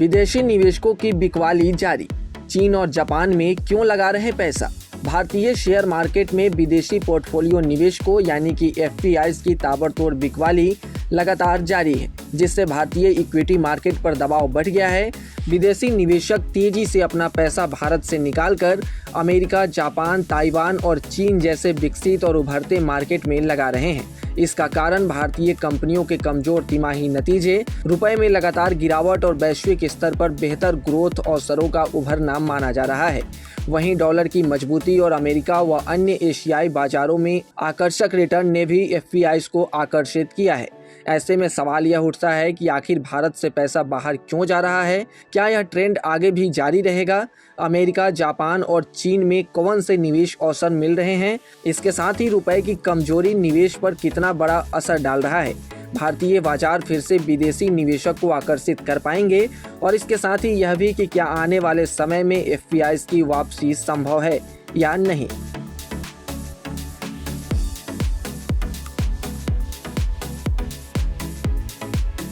विदेशी निवेशकों की बिकवाली जारी। चीन और जापान में क्यों लगा रहे पैसा। भारतीय शेयर मार्केट में विदेशी पोर्टफोलियो निवेशकों यानी कि एफपीआईज की ताबड़तोड़ बिकवाली लगातार जारी है, जिससे भारतीय इक्विटी मार्केट पर दबाव बढ़ गया है। विदेशी निवेशक तेजी से अपना पैसा भारत से निकालकर अमेरिका, जापान, ताइवान और चीन जैसे विकसित और उभरते मार्केट में लगा रहे हैं। इसका कारण भारतीय कंपनियों के कमजोर तिमाही नतीजे, रुपए में लगातार गिरावट और वैश्विक स्तर पर बेहतर ग्रोथ अवसरों का उभरना माना जा रहा है। वहीं डॉलर की मजबूती और अमेरिका व अन्य एशियाई बाजारों में आकर्षक रिटर्न ने भी एफपीआईज को आकर्षित किया है। ऐसे में सवाल यह उठता है कि आखिर भारत से पैसा बाहर क्यों जा रहा है। क्या यह ट्रेंड आगे भी जारी रहेगा। अमेरिका, जापान और चीन में कौन से निवेश अवसर मिल रहे हैं। इसके साथ ही रुपए की कमजोरी निवेश पर कितना बड़ा असर डाल रहा है। भारतीय बाजार फिर से विदेशी निवेशक को आकर्षित कर पाएंगे। और इसके साथ ही यह भी कि क्या आने वाले समय में एफपीआईज की वापसी संभव है या नहीं।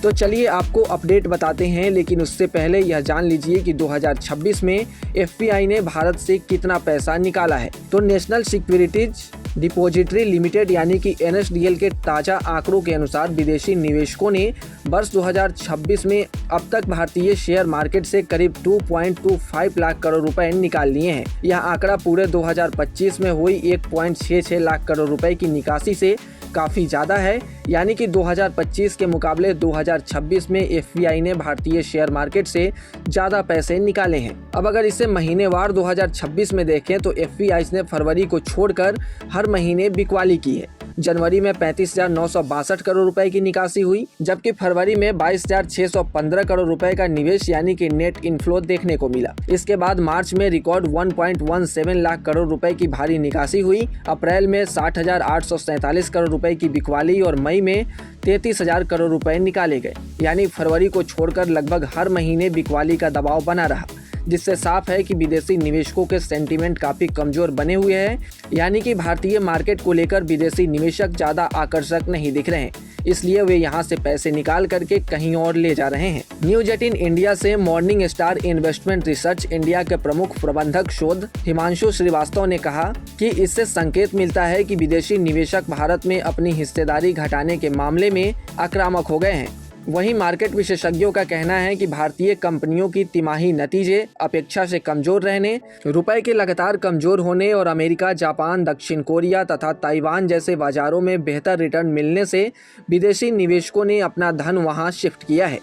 तो चलिए आपको अपडेट बताते हैं, लेकिन उससे पहले यह जान लीजिए कि 2026 में एफपीआई ने भारत से कितना पैसा निकाला है। तो नेशनल सिक्योरिटीज डिपॉजिटरी लिमिटेड यानी कि एनएसडीएल के ताजा आंकड़ों के अनुसार विदेशी निवेशकों ने वर्ष 2026 में अब तक भारतीय शेयर मार्केट से करीब 2.25 लाख करोड़ रुपए निकाल लिए हैं। यह आंकड़ा पूरे 2025 में हुई 1.66 लाख करोड़ रुपए की निकासी से काफी ज्यादा है। यानी कि 2025 के मुकाबले 2026 में एफपीआई ने भारतीय शेयर मार्केट से ज्यादा पैसे निकाले हैं। अब अगर इसे महीनेवार 2026 में देखें तो एफपीआई ने फरवरी को छोड़कर हर महीने बिकवाली की है। जनवरी में 35,962 करोड़ रुपए की निकासी हुई, जबकि फरवरी में 22,615 करोड़ रुपए का निवेश यानी कि नेट इनफ्लो देखने को मिला। इसके बाद मार्च में रिकॉर्ड 1.17 लाख करोड़ रुपए की भारी निकासी हुई। अप्रैल में 60,847 करोड़ रुपए की बिकवाली और मई में 33,000 करोड़ रुपए निकाले गए। यानी फरवरी को छोड़कर लगभग हर महीने बिकवाली का दबाव बना रहा, जिससे साफ है कि विदेशी निवेशकों के सेंटीमेंट काफी कमजोर बने हुए हैं। यानी कि भारतीय मार्केट को लेकर विदेशी निवेशक ज्यादा आकर्षक नहीं दिख रहे हैं, इसलिए वे यहां से पैसे निकाल करके कहीं और ले जा रहे हैं। न्यूज 18 इंडिया से morning star investment research India के प्रमुख प्रबंधक शोध हिमांशु श्रीवास्तव ने कहा कि इससे संकेत मिलता है कि विदेशी निवेशक भारत में अपनी हिस्सेदारी घटाने के मामले में आक्रामक हो गए हैं। वहीं मार्केट विशेषज्ञों का कहना है कि भारतीय कंपनियों की तिमाही नतीजे अपेक्षा से कमजोर रहने, रुपए के लगातार कमजोर होने और अमेरिका, जापान, दक्षिण कोरिया तथा ताइवान जैसे बाजारों में बेहतर रिटर्न मिलने से विदेशी निवेशकों ने अपना धन वहां शिफ्ट किया है।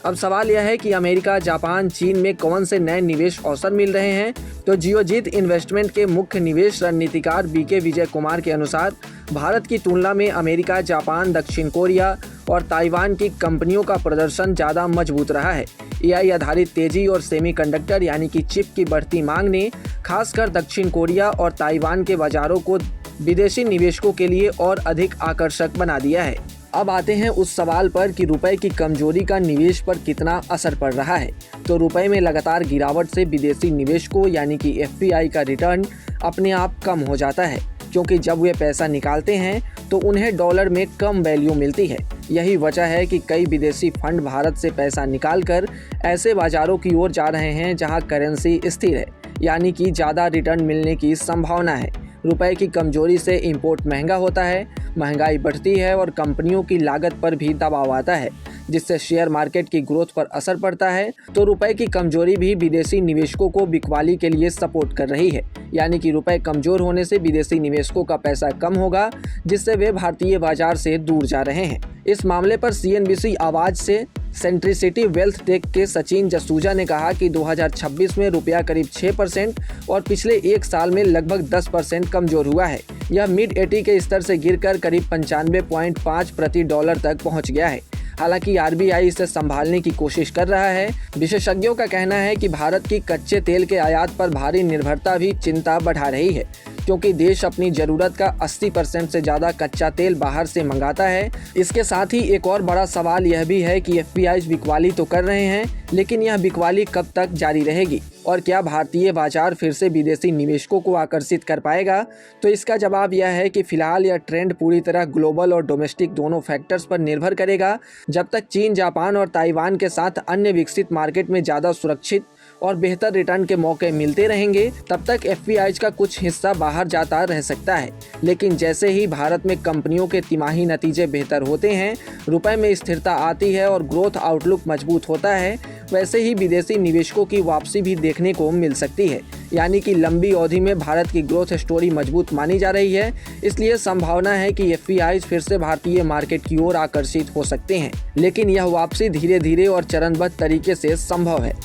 अब सवाल यह है कि अमेरिका, जापान, चीन में कौन से नए निवेश अवसर मिल रहे हैं। तो जियोजीत इन्वेस्टमेंट के मुख्य निवेश रणनीतिकार बीके विजय कुमार के अनुसार भारत की तुलना में अमेरिका, जापान, दक्षिण कोरिया और ताइवान की कंपनियों का प्रदर्शन ज़्यादा मजबूत रहा है। एआई आधारित तेजी और सेमीकंडक्टर यानी कि चिप की बढ़ती मांग ने खासकर दक्षिण कोरिया और ताइवान के बाजारों को विदेशी निवेशकों के लिए और अधिक आकर्षक बना दिया है। अब आते हैं उस सवाल पर कि रुपए की कमजोरी का निवेश पर कितना असर पड़ रहा है। तो रुपए में लगातार गिरावट से विदेशी निवेशकों यानी कि एफपीआई का रिटर्न अपने आप कम हो जाता है, क्योंकि जब वे पैसा निकालते हैं तो उन्हें डॉलर में कम वैल्यू मिलती है। यही वजह है कि कई विदेशी फंड भारत से पैसा निकालकर ऐसे बाजारों की ओर जा रहे हैं जहां करेंसी स्थिर है, यानी कि ज़्यादा रिटर्न मिलने की संभावना है। रुपए की कमजोरी से इंपोर्ट महंगा होता है, महंगाई बढ़ती है और कंपनियों की लागत पर भी दबाव आता है, जिससे शेयर मार्केट की ग्रोथ पर असर पड़ता है। तो रुपए की कमजोरी भी विदेशी निवेशकों को बिकवाली के लिए सपोर्ट कर रही है। यानी कि रुपए कमजोर होने से विदेशी निवेशकों का पैसा कम होगा, जिससे वे भारतीय बाजार से दूर जा रहे हैं। इस मामले पर सीएनबीसी आवाज से सेंट्रिसिटी वेल्थ टेक के सचिन जसूजा ने कहा कि 2026 में रुपया करीब 6% और पिछले एक साल में लगभग 10% कमजोर हुआ है। यह मिड 80 के स्तर से गिरकर करीब 95.5 प्रति डॉलर तक पहुंच गया है। हालांकि आरबीआई इसे संभालने की कोशिश कर रहा है। विशेषज्ञों का कहना है कि भारत की कच्चे तेल के आयात पर भारी निर्भरता भी चिंता बढ़ा रही है। क्योंकि देश अपनी ज़रूरत का 80% से ज़्यादा कच्चा तेल बाहर से मंगाता है। इसके साथ ही एक और बड़ा सवाल यह भी है कि एफपीआईज बिकवाली तो कर रहे हैं, लेकिन यह बिकवाली कब तक जारी रहेगी और क्या भारतीय बाजार फिर से विदेशी निवेशकों को आकर्षित कर पाएगा? तो इसका जवाब यह है कि फिलहाल यह ट्रेंड पूरी तरह ग्लोबल और डोमेस्टिक दोनों फैक्टर्स पर निर्भर करेगा। जब तक चीन, जापान और ताइवान के साथ अन्य विकसित मार्केट में ज़्यादा सुरक्षित और बेहतर रिटर्न के मौके मिलते रहेंगे, तब तक एफपीआईज का कुछ हिस्सा बाहर जाता रह सकता है। लेकिन जैसे ही भारत में कंपनियों के तिमाही नतीजे बेहतर होते हैं, रुपए में स्थिरता आती है और ग्रोथ आउटलुक मजबूत होता है, वैसे ही विदेशी निवेशकों की वापसी भी देखने को मिल सकती है। यानी कि लंबी अवधि में भारत की ग्रोथ स्टोरी मजबूत मानी जा रही है। इसलिए संभावना है कि एफपीआईज फिर से भारतीय मार्केट की ओर आकर्षित हो सकते हैं, लेकिन यह वापसी धीरे धीरे और चरणबद्ध तरीके से संभव है।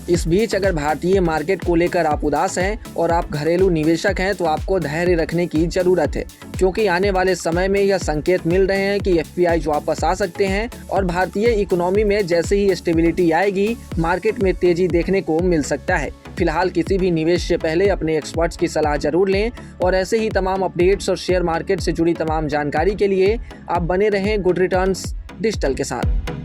इस बीच अगर भारतीय मार्केट को लेकर आप उदास हैं और आप घरेलू निवेशक हैं, तो आपको धैर्य रखने की ज़रूरत है, क्योंकि आने वाले समय में यह संकेत मिल रहे हैं कि एफपीआईज वापस आ सकते हैं और भारतीय इकोनॉमी में जैसे ही स्टेबिलिटी आएगी, मार्केट में तेजी देखने को मिल सकता है। फिलहाल किसी भी निवेश से पहले अपने एक्सपर्ट्स की सलाह जरूर लें और ऐसे ही तमाम अपडेट्स और शेयर मार्केट से जुड़ी तमाम जानकारी के लिए आप बने रहें गुड रिटर्न्स डिजिटल के साथ।